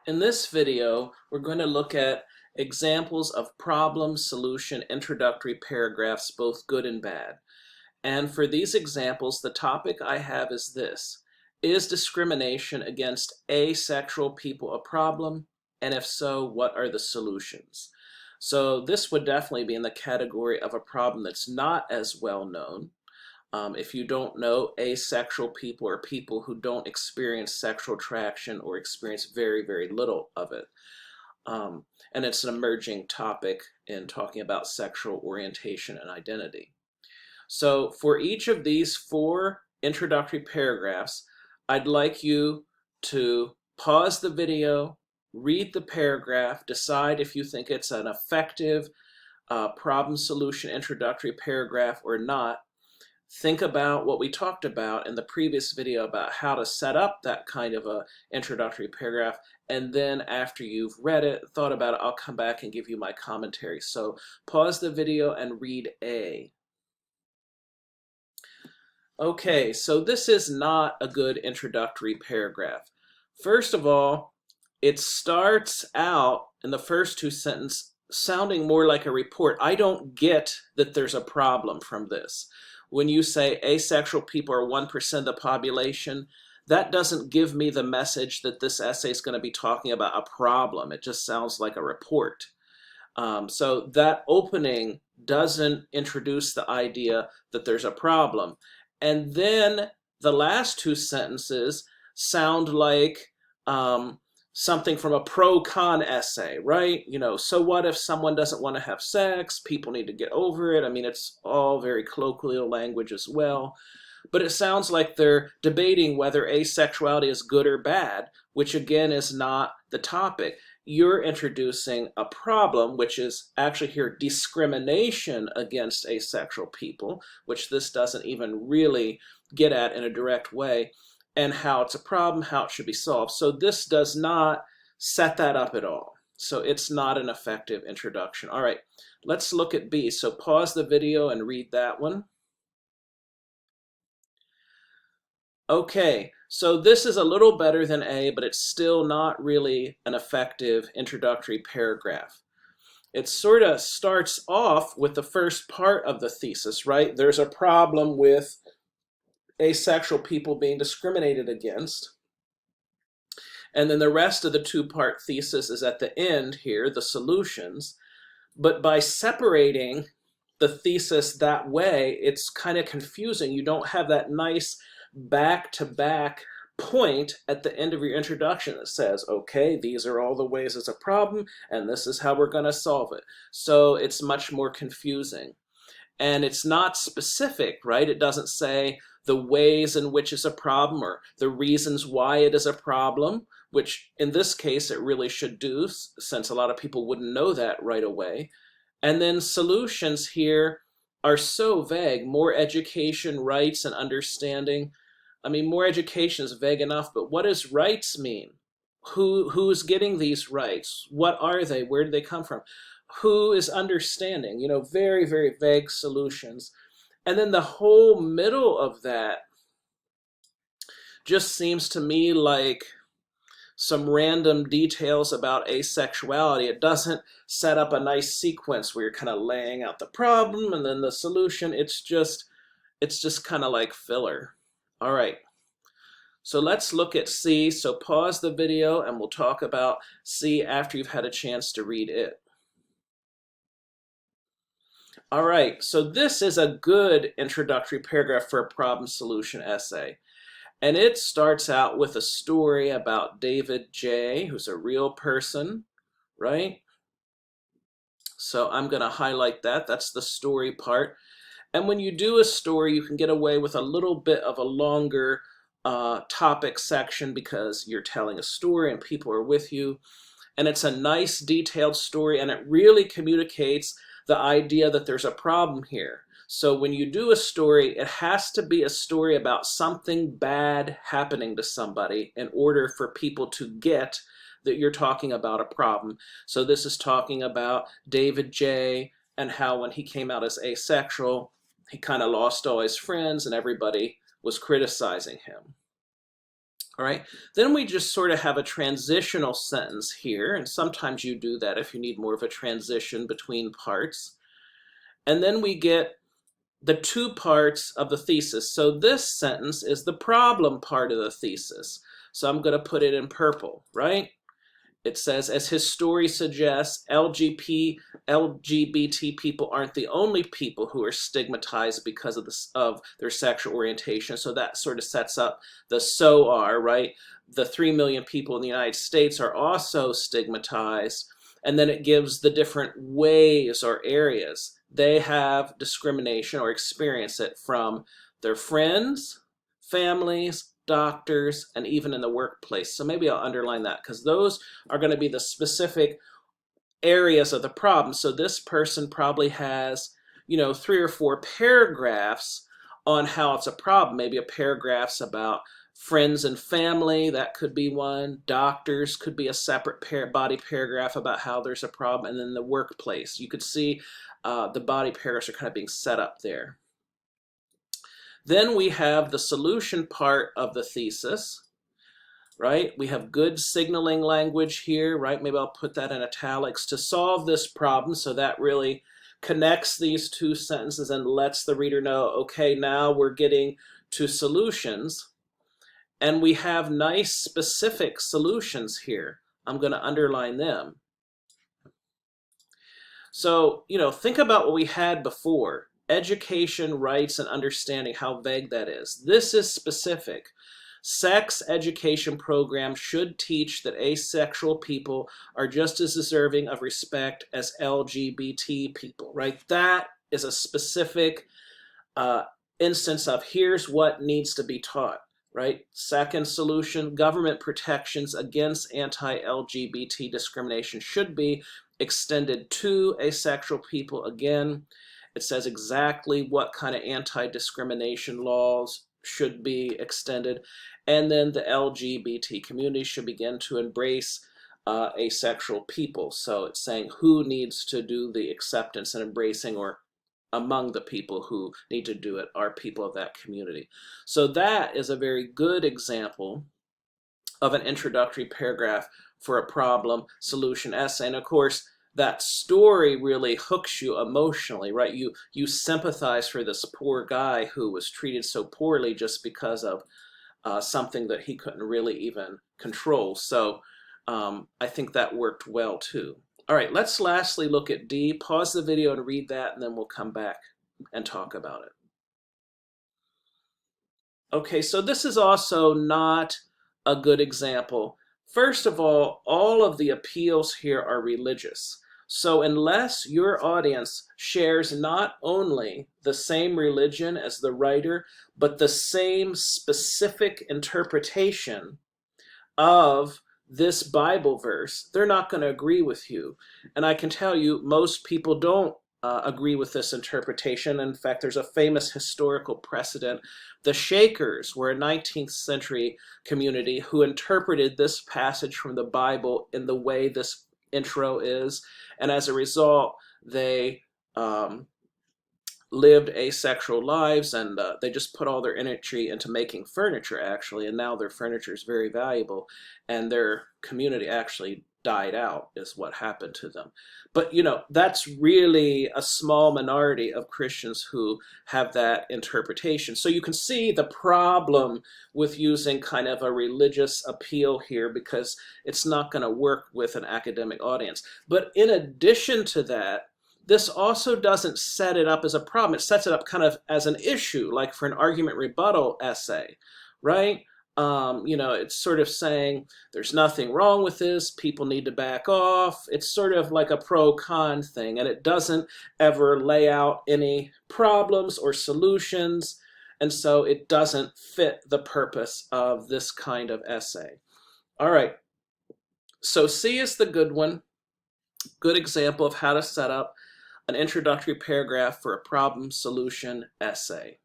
In this video, we're going to look at examples of problem, solution, introductory paragraphs, both good and bad. And for these examples, the topic I have is this: is discrimination against asexual people a problem? And if so, what are the solutions? So this would definitely be in the category of a problem that's not as well known. If you don't know, asexual people are people who don't experience sexual attraction or experience very, very little of it. Um, and it's an emerging topic in talking about sexual orientation and identity. So for each of these four introductory paragraphs, I'd like you to pause the video, read the paragraph, decide if you think it's an effective problem solution introductory paragraph or not. Think about what we talked about in the previous video about how to set up that kind of a introductory paragraph, and then after you've read it, thought about it, I'll come back and give you my commentary. So pause the video and read A. Okay, so this is not a good introductory paragraph. First of all, it starts out in the first two sentences sounding more like a report. I don't get that there's a problem from this. When you say asexual people are 1% of the population, that doesn't give me the message that this essay is going to be talking about a problem. It just sounds like a report. So that opening doesn't introduce the idea that there's a problem. And then the last two sentences sound like something from a pro-con essay, right? You know, so what if someone doesn't want to have sex? People need to get over it. I mean, it's all very colloquial language as well. But it sounds like they're debating whether asexuality is good or bad, which again is not the topic. You're introducing a problem, which is actually here discrimination against asexual people, which this doesn't even really get at in a direct way, and how it's a problem, how it should be solved. So this does not set that up at all. So it's not an effective introduction. All right, let's look at B. So pause the video and read that one. Okay, so this is a little better than A, but it's still not really an effective introductory paragraph. It sort of starts off with the first part of the thesis, right? There's a problem with asexual people being discriminated against. And then the rest of the two-part thesis is at the end here, the solutions. But by separating the thesis that way, it's kind of confusing. You don't have that nice back-to-back point at the end of your introduction that says, okay, these are all the ways it's a problem, and this is how we're going to solve it. So it's much more confusing. And it's not specific, right? It doesn't say the ways in which it's a problem or the reasons why it is a problem, which in this case it really should do, since a lot of people wouldn't know that right away. And then solutions here are so vague. More education, rights, and understanding. I mean, more education is vague enough, but what does rights mean? Who's getting these rights? What are they? Where do they come from? Who is understanding? You know, very, very vague solutions. And then the whole middle of that just seems to me like some random details about asexuality. It doesn't set up a nice sequence where you're kind of laying out the problem and then the solution. It's just kind of like filler. All right. So let's look at C. So pause the video and we'll talk about C after you've had a chance to read it. All right, so this is a good introductory paragraph for a problem solution essay. And it starts out with a story about David J., who's a real person, right? So I'm going to highlight that. That's the story part. And when you do a story, you can get away with a little bit of a longer topic section because you're telling a story and people are with you. And it's a nice detailed story, and it really communicates the idea that there's a problem here. So when you do a story, it has to be a story about something bad happening to somebody in order for people to get that you're talking about a problem. So this is talking about David J. and how when he came out as asexual, he kind of lost all his friends and everybody was criticizing him. All right, then we just sort of have a transitional sentence here, and sometimes you do that if you need more of a transition between parts. And then we get the two parts of the thesis. So this sentence is the problem part of the thesis. So I'm going to put it in purple, right? It says, as his story suggests, LGBT people aren't the only people who are stigmatized because of their sexual orientation. So that sort of sets up the so are, right? The 3 million people in the United States are also stigmatized. And then it gives the different ways or areas they have discrimination or experience it from their friends, families, doctors, and even in the workplace. So maybe I'll underline that because those are going to be the specific areas of the problem. So this person probably has, 3 or 4 paragraphs on how it's a problem. Maybe a paragraph's about friends and family, that could be one. Doctors could be a separate body paragraph about how there's a problem. And then the workplace. You could see the body paragraphs are kind of being set up there. Then we have the solution part of the thesis, right? We have good signaling language here, right? Maybe I'll put that in italics. To solve this problem, so that really connects these two sentences and lets the reader know, okay, now we're getting to solutions. And we have nice specific solutions here. I'm going to underline them. So, think about what we had before. Education, rights, and understanding, how vague that is. This is specific. Sex education programs should teach that asexual people are just as deserving of respect as LGBT people, right? That is a specific instance of here's what needs to be taught, right? Second solution, government protections against anti-LGBT discrimination should be extended to asexual people. Again, it says exactly what kind of anti-discrimination laws should be extended. And then the LGBT community should begin to embrace asexual people. So it's saying who needs to do the acceptance and embracing, or among the people who need to do it are people of that community. So that is a very good example of an introductory paragraph for a problem solution essay. And of course, that story really hooks you emotionally, right? You sympathize for this poor guy who was treated so poorly just because of something that he couldn't really even control. So I think that worked well too. All right, let's lastly look at D. Pause the video and read that, and then we'll come back and talk about it. Okay, so this is also not a good example. First of all of the appeals here are religious. So unless your audience shares not only the same religion as the writer, but the same specific interpretation of this Bible verse, they're not going to agree with you. And I can tell you, most people don't agree with this interpretation. In fact, there's a famous historical precedent. The Shakers were a 19th century community who interpreted this passage from the Bible in the way this intro is. And as a result, they lived asexual lives, and they just put all their energy into making furniture, actually, and now their furniture is very valuable, and their community actually died out is what happened to them. But that's really a small minority of Christians who have that interpretation. So you can see the problem with using kind of a religious appeal here, because it's not going to work with an academic audience. But in addition to that, this also doesn't set it up as a problem. It sets it up kind of as an issue, like for an argument rebuttal essay, right? It's sort of saying there's nothing wrong with this, people need to back off. It's sort of like a pro-con thing, and it doesn't ever lay out any problems or solutions, and so it doesn't fit the purpose of this kind of essay. All right, so C is the good one. Good example of how to set up an introductory paragraph for a problem solution essay.